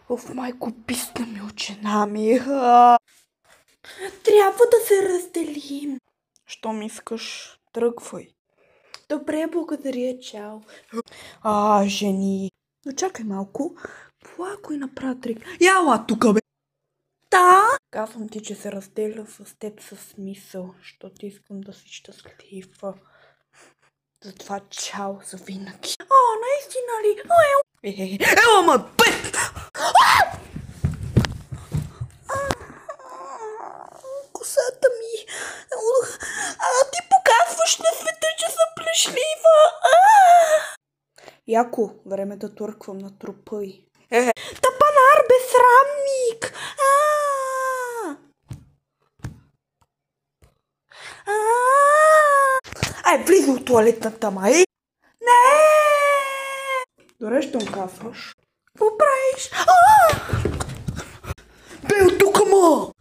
Оф, майко, писна ми очена ми. Трябва да се разделим. Щом искаш, тръгвай. Добре, благодаря, чао. Жени. Но чакай малко. Плако и направя трик. Яла тук, бе. Да. Казвам ти, че се разделя с теб със смисъл, защото искам да си щастлива. Затова чао за винаги. Наистина ли? Ела, ма, бе! Косата ми. Ти показваш на света, че съм плешлива. Яко, време да турквам на трупа й. Тапанар, безсрамник! Влизай от туалетната, май! Не! Добре, ще му казваш. Какво правиш? Бе, от тук, ма!